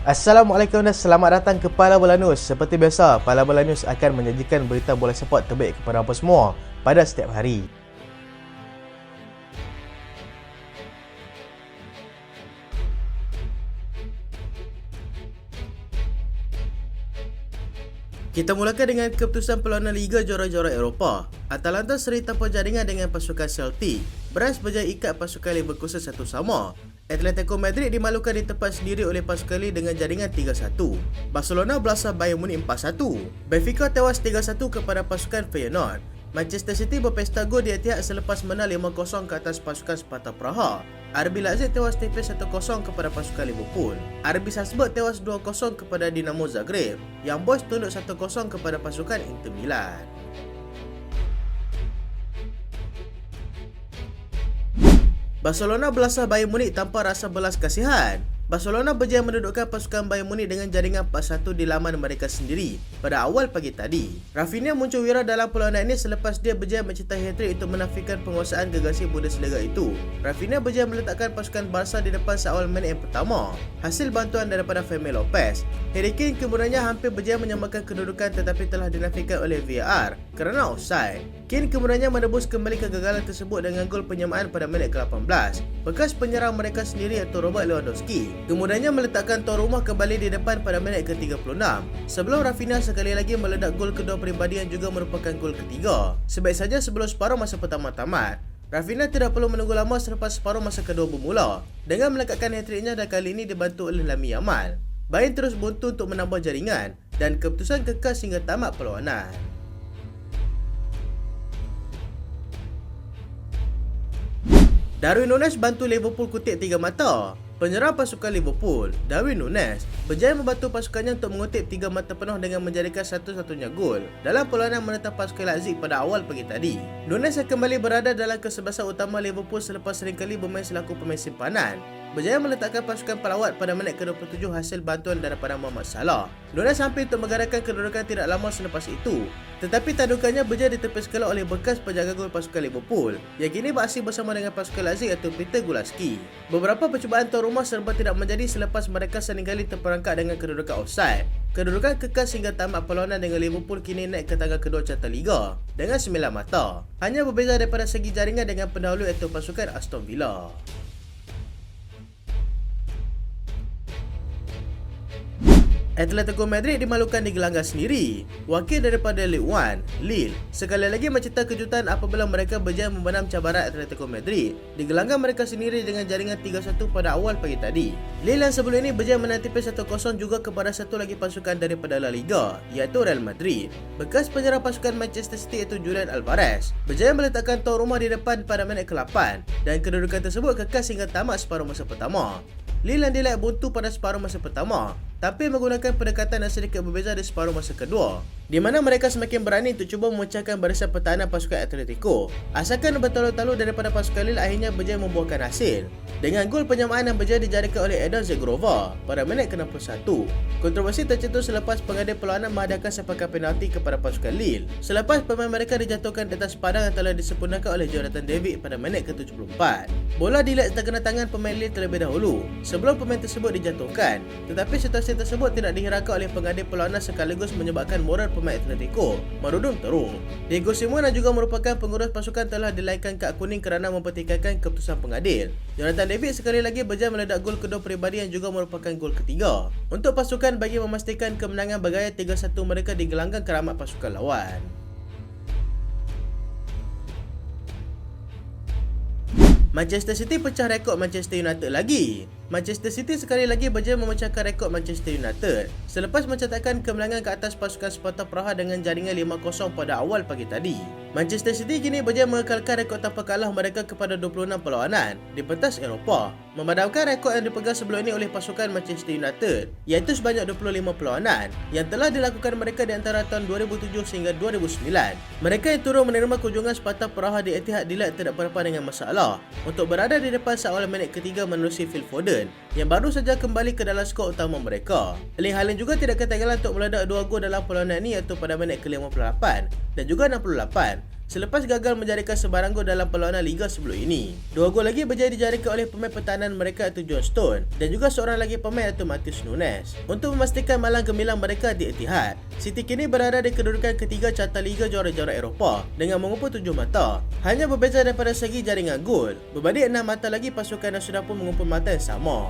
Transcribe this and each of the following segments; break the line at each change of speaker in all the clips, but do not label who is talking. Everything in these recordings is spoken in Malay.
Assalamualaikum dan selamat datang ke Pala Bola News. Seperti biasa, Pala Bola News akan menyajikan berita bola sepak terbaik kepada anda semua pada setiap hari. Kita mulakan dengan keputusan perlawanan Liga Juara-Juara Eropah. Atalanta seri tanpa jaringan dengan pasukan Celtic. Bruges berjaya ikat pasukan Leverkusen 1-1. Atletico Madrid dimalukan di tempat sendiri oleh pasukan Lille dengan jaringan 3-1. Barcelona belasah Bayern Munich 4-1. Benfica tewas 3-1 kepada pasukan Feyenoord. Manchester City berpesta gol di Etihad selepas menang 5-0 ke atas pasukan Sparta Praha. RB Leipzig tewas tipis 1-0 kepada pasukan Liverpool. RB Salzburg tewas 2-0 kepada Dinamo Zagreb. Young Boys tunduk 1-0 kepada pasukan Inter Milan. Barcelona belasah Bayern Munich tanpa rasa belas kasihan. Barcelona berjaya mendudukkan pasukan Bayern Munich dengan jaringan 4-1 di laman mereka sendiri pada awal pagi tadi. Rafinha muncul wira dalam perlawanan ini selepas dia berjaya mencetak hat-trick untuk menafikan penguasaan gegasi Bundesliga itu. Rafinha berjaya meletakkan pasukan Barca di depan seawal minit yang pertama, hasil bantuan daripada Fermin Lopez. Harry Kane kemudiannya hampir berjaya menyamakan kedudukan tetapi telah dinafikan oleh VAR kerana offside. Kane kemudiannya menebus kembali kegagalan tersebut dengan gol penyamaan pada minit ke-18. Bekas penyerang mereka sendiri iaitu Robert Lewandowski kemudiannya meletakkan tuan rumah kembali di depan pada minit ke-36 sebelum Rafinha sekali lagi meledak gol kedua peribadi yang juga merupakan gol ketiga. Sebaik saja sebelum separuh masa pertama tamat, Rafinha tidak perlu menunggu lama selepas separuh masa kedua bermula dengan melengkapkan hat-tricknya dan kali ini dibantu oleh Lamine Yamal. Bayern terus buntu untuk menambah jaringan dan keputusan kekal hingga tamat perlawanan. Darwin Núñez bantu Liverpool kutip 3 mata. Penyerang pasukan Liverpool, Darwin Núñez, berjaya membantu pasukannya untuk mengutip 3 mata penuh dengan menjadikan satu-satunya gol dalam perlawanan menentang pasukan Leipzig pada awal pagi tadi. Núñez yang kembali berada dalam kesebelasan utama Liverpool selepas seringkali bermain selaku pemain simpanan, berjaya meletakkan pasukan pelawat pada minit ke-27 hasil bantuan daripada Mohamed Salah. Núñez hampir untuk menggadaikan kedudukan tidak lama selepas itu, tetapi tandukannya berjaya ditepis kelak oleh bekas penjaga gol pasukan Liverpool yang kini beraksi bersama dengan pasukan Leipzig iaitu Peter Gulaski. Beberapa percubaan tuan rumah serba tidak menjadi selepas mereka seringkali terperangkap dengan kedudukan offside. Kedudukan kekal hingga tamat perlawanan dengan Liverpool kini naik ke tangga kedua carta Liga dengan 9 mata. Hanya berbeza daripada segi jaringan dengan pendahulu iaitu pasukan Aston Villa. Atletico Madrid dimalukan di gelanggang sendiri. Wakil daripada Ligue 1, Lille, sekali lagi mencetak kejutan apabila mereka berjaya membenam cabaran Atletico Madrid di gelanggang mereka sendiri dengan jaringan 3-1 pada awal pagi tadi. Lille yang sebelum ini berjaya menantipis 1-0 juga kepada satu lagi pasukan daripada La Liga, iaitu Real Madrid. Bekas penyerang pasukan Manchester City iaitu Julian Alvarez berjaya meletakkan tuan rumah di depan pada minit ke-8 dan kedudukan tersebut kekal hingga tamat separuh masa pertama. Lille yang dilihat buntu pada separuh masa pertama tapi menggunakan pendekatan yang sedikit berbeza di separuh masa kedua, di mana mereka semakin berani untuk cuba memecahkan barisan pertahanan pasukan Atletico. Asalkan bertalu-talu daripada pasukan Lille akhirnya berjaya membuahkan hasil dengan gol penyamaan yang berjaya dijaringkan oleh Eden Zegrova pada minit ke-61. Kontroversi tercetus selepas pengadil perlawanan menghadapkan sepakan penalti kepada pasukan Lille selepas pemain mereka dijatuhkan di atas padang yang telah disempurnakan oleh Jonathan David pada minit ke-74. Bola dilihat terkena tangan pemain Lille terlebih dahulu sebelum pemain tersebut dijatuhkan, tetapi situasi tersebut tidak dihiraukan oleh pengadil perlawanan sekaligus menyebabkan moral pemain Atletico merudum teruk. Diego Simeone yang juga merupakan pengurus pasukan telah dilaikan kad kuning kerana mempertikaikan keputusan pengadil. Jonathan David sekali lagi berjaya meledak gol kedua peribadi yang juga merupakan gol ketiga untuk pasukan bagi memastikan kemenangan bergaya 3-1 mereka di gelanggang keramat pasukan lawan. Manchester City pecah rekod Manchester United lagi. Manchester City sekali lagi berjaya memecahkan rekod Manchester United selepas mencatatkan kemenangan ke atas pasukan Sparta Praha dengan jaringan 5-0 pada awal pagi tadi. Manchester City kini berjaya mengekalkan rekod tanpa kalah mereka kepada 26 perlawanan di pentas Eropah, memadamkan rekod yang dipegang sebelum ini oleh pasukan Manchester United iaitu sebanyak 25 perlawanan yang telah dilakukan mereka di antara tahun 2007 sehingga 2009. Mereka yang turut menerima kunjungan Sparta Praha di Etihad dilihat tidak berapa dengan masalah untuk berada di depan seawal minit ketiga menerusi Phil Foden yang baru saja kembali ke dalam skor utama mereka. Erling Haaland juga tidak ketinggalan untuk meledak 2 gol dalam perlawanan ini iaitu pada minit ke-58 dan juga 68 selepas gagal menjadikan sebarang gol dalam perlawanan Liga sebelum ini. 2 gol lagi berjaya dijadikan oleh pemain pertahanan mereka iaitu John Stone dan juga seorang lagi pemain iaitu Matheus Nunes. Untuk memastikan malang gemilang mereka di Etihad, City kini berada di kedudukan ketiga carta Liga Juara-Juara Eropah dengan mengumpul 7 mata. Hanya berbeza daripada segi jaringan gol. Berbanding 6 mata lagi, pasukan yang sudah pun mengumpul mata yang sama.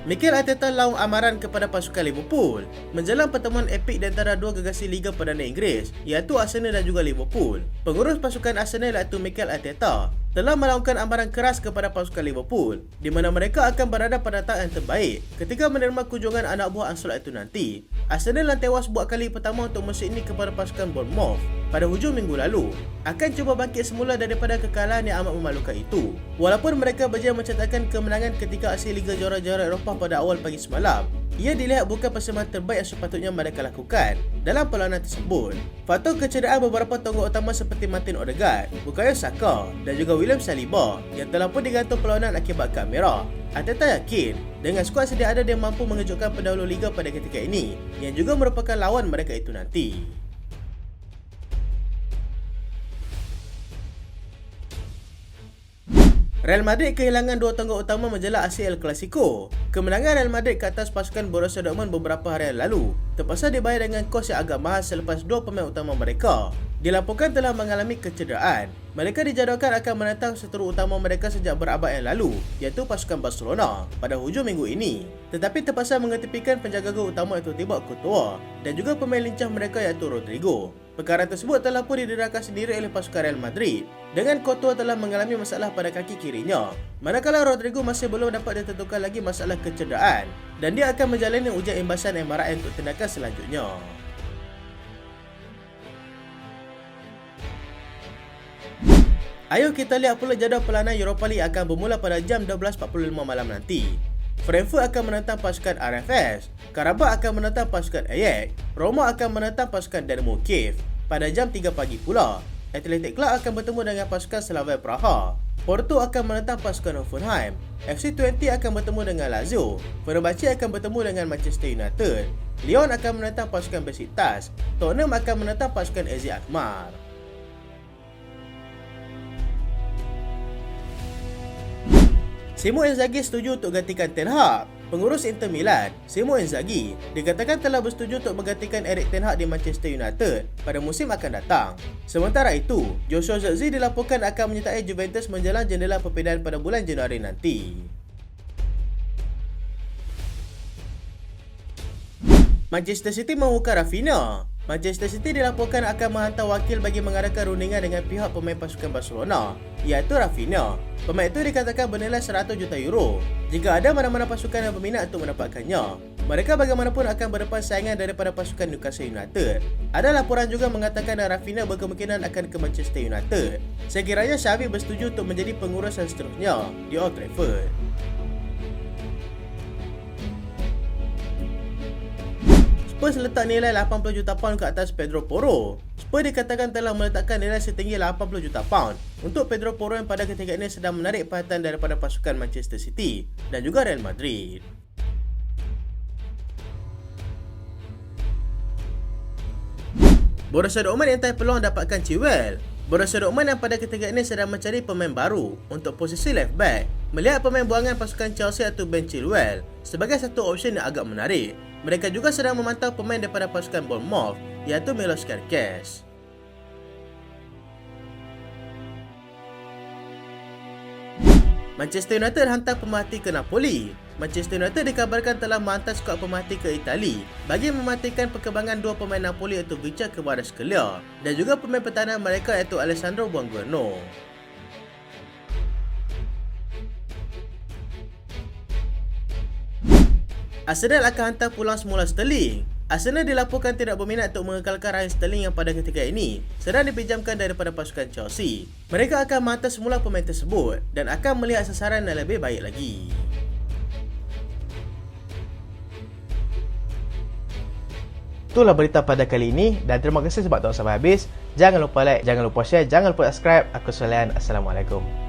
Mikel Arteta laung amaran kepada pasukan Liverpool menjelang pertemuan epik di antara dua gegasi Liga Perdana Inggeris iaitu Arsenal dan juga Liverpool. Pengurus pasukan Arsenal iaitu Mikel Arteta telah melaungkan amaran keras kepada pasukan Liverpool di mana mereka akan berada pada tahap yang terbaik ketika menerima kunjungan anak buah Ancelotti itu nanti. Arsenal yang tewas buat kali pertama untuk musim ini kepada pasukan Bournemouth pada hujung minggu lalu akan cuba bangkit semula daripada kekalahan yang amat memalukan itu. Walaupun mereka berjaya mencatatkan kemenangan ketika aksi Liga Juara-Juara Eropah pada awal pagi semalam, ia dilihat bukan persembahan terbaik yang sepatutnya mereka lakukan dalam perlawanan tersebut. Faktor kecederaan beberapa tonggak utama seperti Martin Odegaard, Bukayo Saka dan juga William Saliba yang telah pun digantung perlawanan akibat kad merah. Arteta yakin dengan skuad sedia ada dia mampu mengejutkan pendahulu Liga pada ketika ini yang juga merupakan lawan mereka itu nanti. Real Madrid kehilangan dua tonggak utama menjelang aksi El Clasico. Kemenangan Real Madrid ke atas pasukan Borussia Dortmund beberapa hari yang lalu terpaksa dibayar dengan kos yang agak mahal selepas dua pemain utama mereka dilaporkan telah mengalami kecederaan. Mereka dijadualkan akan menentang seteru utama mereka sejak berabad yang lalu iaitu pasukan Barcelona pada hujung minggu ini, tetapi terpaksa mengetepikan penjaga gol utama iaitu Thibaut Courtois dan juga pemain lincah mereka iaitu Rodrigo. Perkara tersebut telah pun didedahkan sendiri oleh pasukan Real Madrid dengan Courtois telah mengalami masalah pada kaki kirinya, manakala Rodrigo masih belum dapat ditentukan lagi masalah kecederaan dan dia akan menjalani ujian imbasan MRI untuk tindakan selanjutnya. Ayo kita lihat pula jadual peranan Europa League akan bermula pada jam 12.45 malam nanti. Frankfurt akan menentang pasukan RFS, Karabakh akan menentang pasukan Ajax, Roma akan menentang pasukan Dynamo Kiev. Pada jam 3 pagi pula, Athletic Club akan bertemu dengan pasukan Slavia Praha, Porto akan menentang pasukan Hoffenheim, FC20 akan bertemu dengan Lazio, Fenerbahce akan bertemu dengan Manchester United, Lyon akan menentang pasukan Besiktas, Tottenham akan menentang pasukan AZ Alkmaar. Simone Inzaghi setuju untuk gantikan Ten Hag. Pengurus Inter Milan, Simone Inzaghi, dikatakan telah bersetuju untuk menggantikan Erik ten Hag di Manchester United pada musim akan datang. Sementara itu, Joshua Zirkzee dilaporkan akan menyertai Juventus menjelang jendela perpindahan pada bulan Januari nanti. Manchester City mahukan Rafinha. Manchester City dilaporkan akan menghantar wakil bagi mengadakan rundingan dengan pihak pemain pasukan Barcelona, iaitu Rafinha. Pemain itu dikatakan bernilai 100 juta euro. Jika ada mana-mana pasukan yang berminat untuk mendapatkannya, mereka bagaimanapun akan berdepan saingan daripada pasukan Newcastle United. Ada laporan juga mengatakan Rafinha berkemungkinan akan ke Manchester United. Sekiranya Xavi bersetuju untuk menjadi pengurus yang seterusnya di Old Trafford. Spurs letak nilai 80 juta pound ke atas Pedro Porro. Spurs dikatakan telah meletakkan nilai setinggi 80 juta pound untuk Pedro Porro yang pada ketika ini sedang menarik perhatian daripada pasukan Manchester City dan juga Real Madrid. Borussia Dortmund yang tak peluang dapatkan Chilwell. Borussia Dortmund yang pada ketika ini sedang mencari pemain baru untuk posisi left back melihat pemain buangan pasukan Chelsea atau Ben Chilwell sebagai satu opsi yang agak menarik. Mereka juga sedang memantau pemain daripada pasukan Bournemouth iaitu Milos Kerkez. Manchester United hantar pemerhati ke Napoli. Manchester United dikabarkan telah menghantar skuad pemerhati ke Itali bagi mematikan perkembangan dua pemain Napoli iaitu Victor Kvaratskhelia dan juga pemain pertahanan mereka iaitu Alessandro Buongiorno. Arsenal akan hantar pulang semula Sterling. Arsenal dilaporkan tidak berminat untuk mengekalkan Raheem Sterling yang pada ketika ini sedang dipinjamkan daripada pasukan Chelsea. Mereka akan menghantar semula pemain tersebut dan akan melihat sasaran yang lebih baik lagi. Itulah berita pada kali ini dan terima kasih sebab tonton sampai habis. Jangan lupa like, jangan lupa share, jangan lupa subscribe. Aku Solian. Assalamualaikum.